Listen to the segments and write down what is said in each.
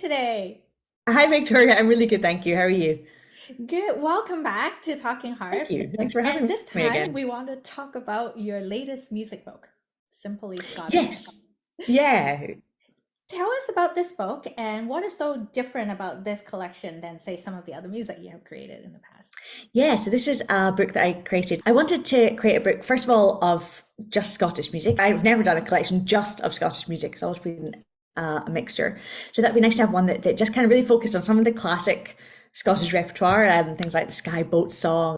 today? Hi, Victoria. I'm really good, thank you. How are you? Good. Welcome back to Talking Thank Harps. you. Thanks for And having this me time again. we want to talk about your latest music book, Simply Scottish. Yes. Yeah. Tell us about this book and what is so different about this collection than, say, some of the other music you have created in the past. Yeah. So this is a book that I created. I wanted to create a book, first of all, of just Scottish music. I've never done a collection just of Scottish music. It's always been a mixture. So that'd be nice to have one that just kind of really focused on some of the classic Scottish repertoire and things like the Sky Boat Song.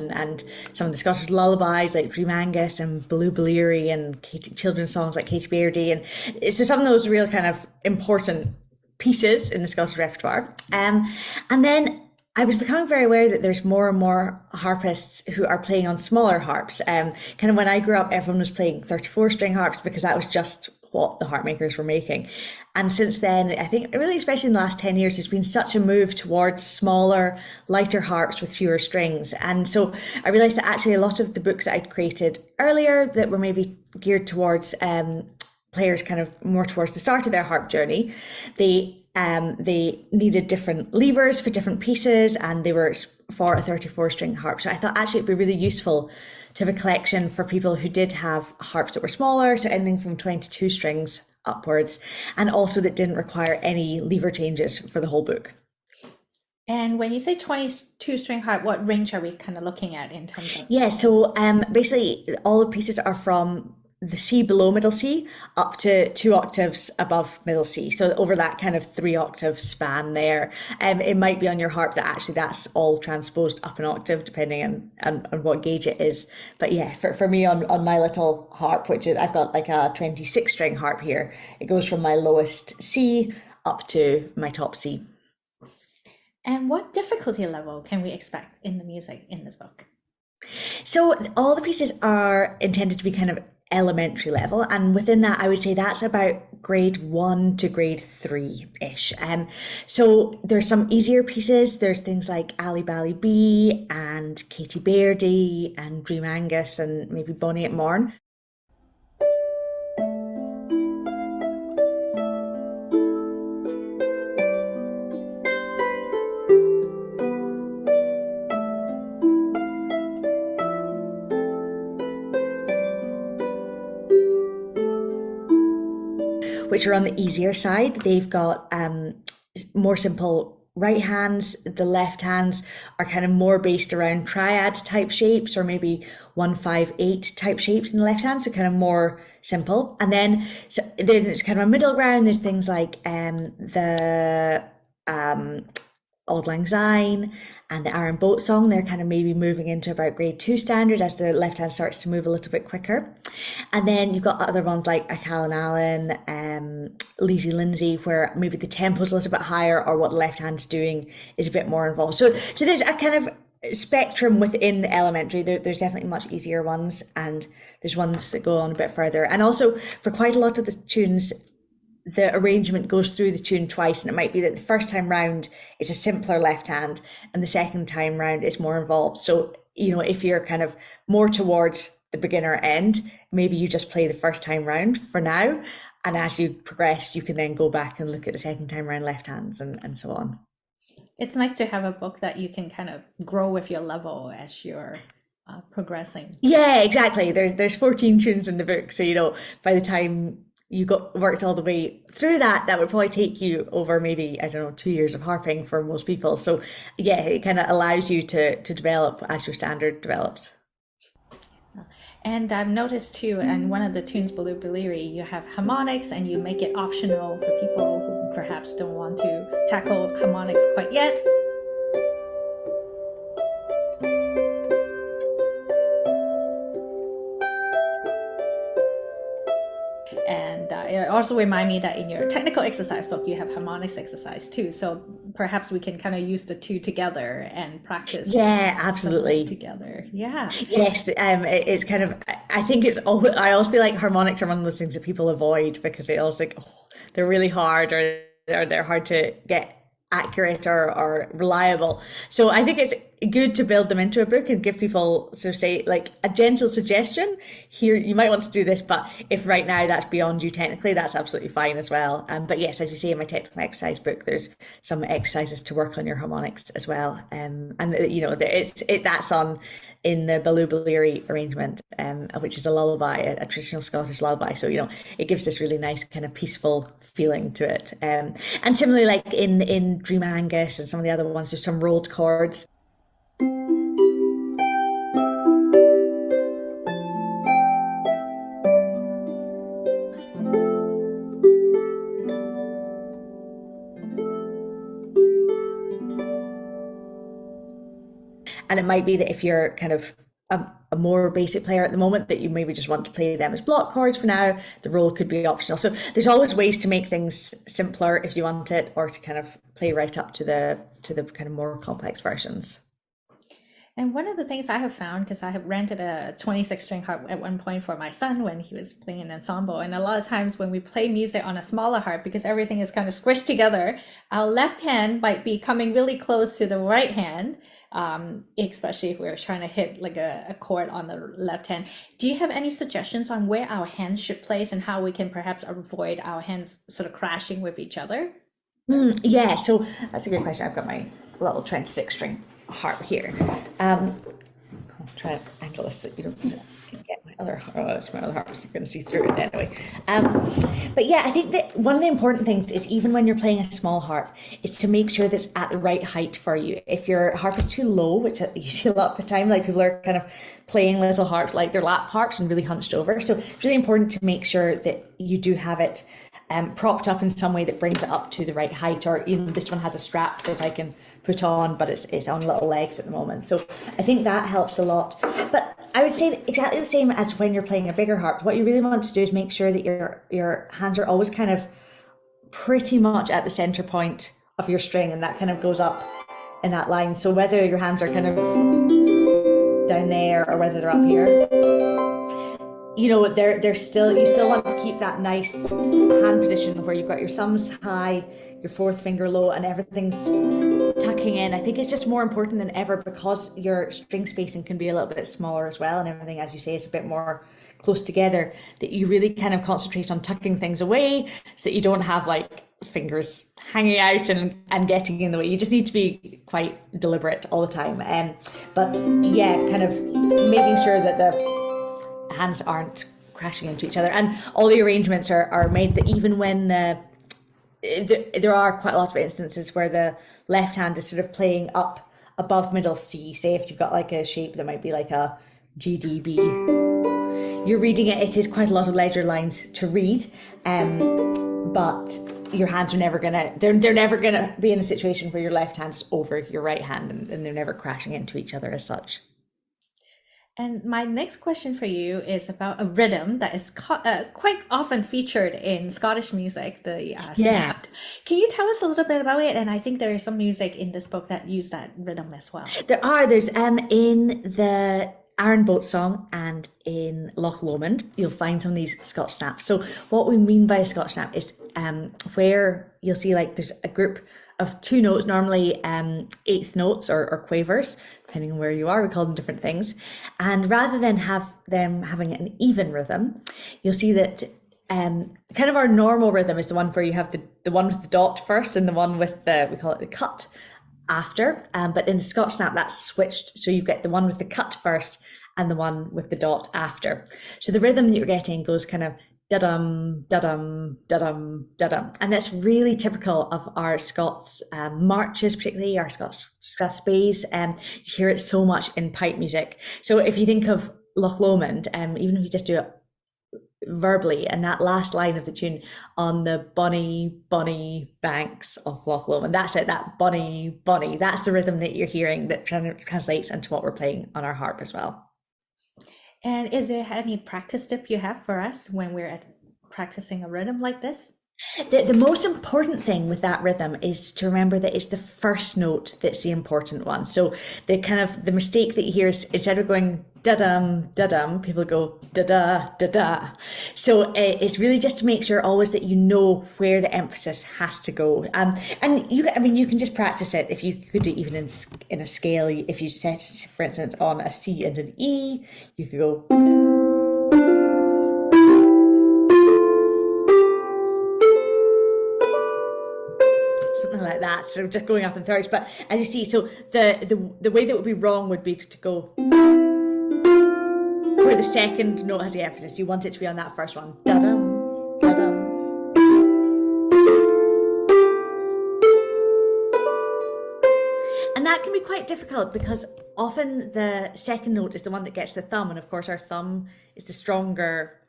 And some of the Scottish lullabies like Dream Angus and Blue Bleary and children's songs like Katie Beardy. And it's just some of those real kind of important pieces in the Scottish repertoire. And then I was becoming very aware that there's more and more harpists who are playing on smaller harps. Kind of when I grew up, everyone was playing 34 string harps because that was just what the harp makers were making. And since then, I think really, especially in the last 10 years, there's been such a move towards smaller, lighter harps with fewer strings. And so I realized that actually a lot of the books that I'd created earlier that were maybe geared towards players kind of more towards the start of their harp journey, they needed different levers for different pieces, and they were for a 34 string harp. So I thought actually it'd be really useful to have a collection for people who did have harps that were smaller, so anything from 22 strings upwards, and also that didn't require any lever changes for the whole book. And when you say 22 string harp, what range are we kind of looking at in terms of? Yeah, so basically all the pieces are from the C below middle C up to 2 octaves above middle C. So over that kind of 3 octave span there. It might be on your harp that actually that's all transposed up an octave depending on what gauge it is. But yeah, for me on my little harp, which is, I've got like a 26 string harp here, it goes from my lowest C up to my top C. And what difficulty level can we expect in the music in this book? So all the pieces are intended to be kind of elementary level, and within that I would say that's about grade 1 to grade 3-ish. So there's some easier pieces. There's things like Ali Bally Bee and Katie Beardy and Dream Angus and maybe Bonnie at Morn. Which are on the easier side. They've got more simple right hands. The left hands are kind of more based around triad type shapes or maybe 1-5-8 type shapes in the left hand, so kind of more simple. And then there's kind of a middle ground. There's things like the Auld Lang Syne and the Iron Boat Song. They're kind of maybe moving into about grade 2 standard as the left hand starts to move a little bit quicker. And then you've got other ones like A Callan Allen, Leesy Lindsay, where maybe the tempo's a little bit higher or what the left hand's doing is a bit more involved. So there's a kind of spectrum within the elementary. There's definitely much easier ones, and there's ones that go on a bit further. And also for quite a lot of the tunes, the arrangement goes through the tune twice, and it might be that the first time round is a simpler left hand and the second time round is more involved. So, if you're kind of more towards the beginner end, maybe you just play the first time round for now. And as you progress, you can then go back and look at the second time round left hands and so on. It's nice to have a book that you can kind of grow with your level as you're progressing. Yeah, exactly. There's 14 tunes in the book. So, by the time you got worked all the way through that would probably take you over maybe, I don't know, 2 years of harping for most people. So yeah, it kind of allows you to develop as your standard develops. And I've noticed too, and one of the tunes, Blue Bleary, you have harmonics and you make it optional for people who perhaps don't want to tackle harmonics quite yet. And it also remind me that in your technical exercise book, you have harmonics exercise too. So perhaps we can kind of use the two together and practice. Yeah, absolutely. Together. Yeah. Yes. It's kind of, I think I always feel like harmonics are one of those things that people avoid because they always think, oh, they're really hard or they're hard to get accurate or reliable. So I think it's good to build them into a book and give people sort of say like a gentle suggestion. Here, you might want to do this, but if right now that's beyond you technically, that's absolutely fine as well. But yes, as you say in my technical exercise book, there's some exercises to work on your harmonics as well. And you know, that's on in the Baloo Balleri arrangement, which is a lullaby, a traditional Scottish lullaby. So, you know, it gives this really nice kind of peaceful feeling to it. And similarly, like in Dream Angus and some of the other ones, there's some rolled chords. And it might be that if you're kind of a more basic player at the moment, that you maybe just want to play them as block chords for now, the roll could be optional. So there's always ways to make things simpler if you want it, or to kind of play right up to the kind of more complex versions. And one of the things I have found, because I have rented a 26 string harp at one point for my son when he was playing an ensemble, and a lot of times when we play music on a smaller harp, because everything is kind of squished together, our left hand might be coming really close to the right hand, especially if we're trying to hit like a chord on the left hand. Do you have any suggestions on where our hands should place and how we can perhaps avoid our hands sort of crashing with each other? Yeah, so that's a good question. I've got my little 26 string harp here. I'll try to angle this so that you don't get my other harp. Oh, it's my other harp, so you're going to see through it anyway. But yeah, I think that one of the important things is, even when you're playing a small harp, is to make sure that it's at the right height for you. If your harp is too low, which you see a lot of the time, like people are kind of playing little harps like they're lap harps and really hunched over. So it's really important to make sure that you do have it propped up in some way that brings it up to the right height. Or even this one has a strap that I can put on, but it's on little legs at the moment. So I think that helps a lot. But I would say exactly the same as when you're playing a bigger harp. What you really want to do is make sure that your hands are always kind of pretty much at the center point of your string, and that kind of goes up in that line. So whether your hands are kind of down there or whether they're up here, you know, they're still, you still want to keep that nice hand position where you've got your thumbs high, your fourth finger low, and everything's tucking in. I think it's just more important than ever, because your string spacing can be a little bit smaller as well, and everything, as you say, is a bit more close together, that you really kind of concentrate on tucking things away so that you don't have like fingers hanging out and getting in the way. You just need to be quite deliberate all the time. But yeah, kind of making sure that the hands aren't crashing into each other, and all the arrangements are made that even when there are quite a lot of instances where the left hand is sort of playing up above middle C. Say if you've got like a shape that might be like a GDB, you're reading it, it is quite a lot of ledger lines to read, but your hands are never gonna, they're never gonna be in a situation where your left hand's over your right hand, and they're never crashing into each other as such. And my next question for you is about a rhythm that is quite often featured in Scottish music, the Yeah. snapped. Can you tell us a little bit about it? And I think there is some music in this book that use that rhythm as well. There's in the Aaron Boat song and in Loch Lomond, you'll find some of these Scotch snaps. So what we mean by a Scotch snap is where you'll see like there's a group of two notes, normally eighth notes or quavers, depending on where you are, we call them different things. And rather than have them having an even rhythm, you'll see that kind of our normal rhythm is the one where you have the one with the dot first and the one with the, we call it the cut after. But in the Scotch snap, that's switched. So you get the one with the cut first and the one with the dot after. So the rhythm that you're getting goes kind of da-dum, da-dum, da-dum, da-dum. And that's really typical of our Scots marches, particularly our Scots strathspeys. You hear it so much in pipe music. So if you think of Loch Lomond, even if you just do it verbally, and that last line of the tune, on the bonny, bonny banks of Loch Lomond, that's it, that bonny, bonny, that's the rhythm that you're hearing that translates into what we're playing on our harp as well. And is there any practice tip you have for us when we're practicing a rhythm like this? The most important thing with that rhythm is to remember that it's the first note that's the important one. So the kind of the mistake that you hear is instead of going da dum, people go da da da da. So it's really just to make sure always that you know where the emphasis has to go. And you, I mean, you can just practice it. If you could do even in a scale, if you set it, for instance, on a C and an E, you could go something like that. So just going up in thirds. But as you see, so the way that would be wrong would be to go where the second note has the emphasis. You want it to be on that first one. Da dum, da dum. And that can be quite difficult because often the second note is the one that gets the thumb, and of course our thumb is the stronger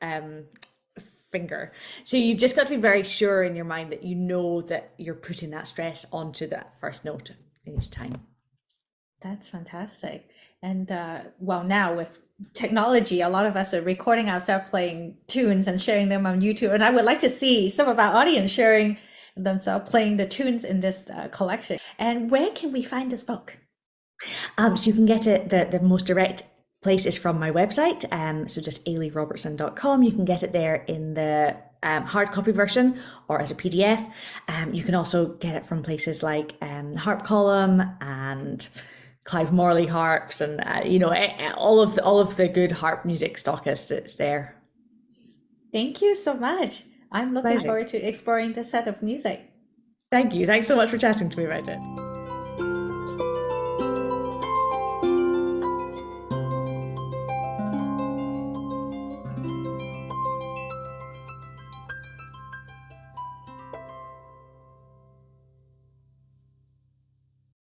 finger. So you've just got to be very sure in your mind that you know that you're putting that stress onto that first note each time. That's fantastic. And well, now with technology, a lot of us are recording ourselves playing tunes and sharing them on YouTube. And I would like to see some of our audience sharing themselves playing the tunes in this collection. And where can we find this book? So you can get it, the most direct place is from my website. So just ailierobertson.com. You can get it there in the hard copy version or as a PDF. You can also get it from places like the Harp column and Clive Morley harps, and all of the good harp music stockists. It's there. Thank you so much. I'm looking Pleasure. forward to exploring this set of music. Thank you. Thanks so much for chatting to me about it.